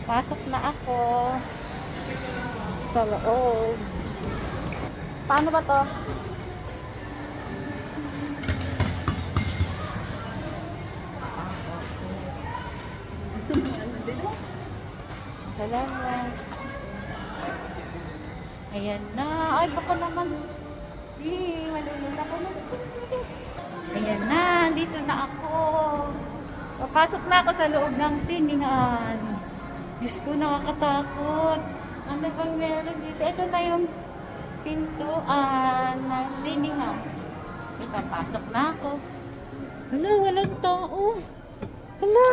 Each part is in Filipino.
Papasok na ako sa loob. Paano ba to? Salamat. Ayan na. Ay, baka naman. Malulun ako na. Ayan na. Dito na ako. Papasok na ako sa loob ng siningan. Diyos ko, nakakatakot. Ano bang meron dito? Ito na yung pintuan ng siningan. Papasok na ako. Hala, walang tao. Hala.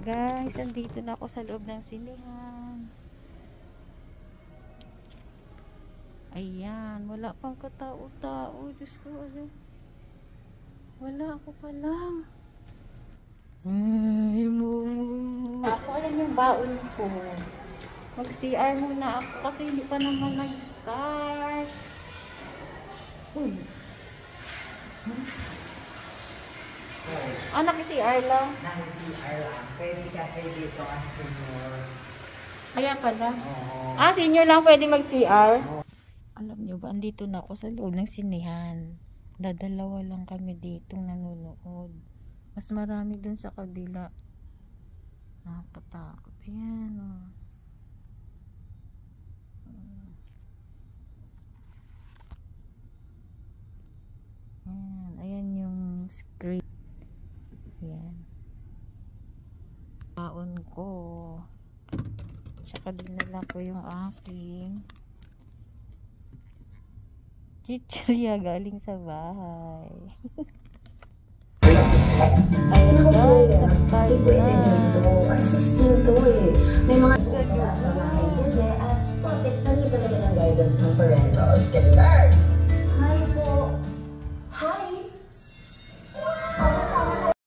Guys, andito na ako sa loob ng sinihan. Ayan, wala pang katao-tao. Diyos ko, ano? Wala ako pa lang. Ay, ako, alam yung baon ko. Mag-CR muna ako kasi hindi pa naman nag-start. Uy. Ah, naki-CR lang? Naki-CR lang. Pwede ka dito ang senior. Kaya pala? Oo. Ah, senior lang pwede mag-CR? Alam nyo ba, andito na ako sa loob ng sinihan. Dadalawa lang kami dito nanonood. Mas marami dun sa kabila. Nakakatakot. Ayan, oh. Ayan yung screen. Ayan. Baon ko. Tsaka dinala ko yung aking chichirya galing sa bahay. Ayan guys, nag-start na. Or 16 to eh. May mga at context na talaga ng guidance ng parentals. Get back!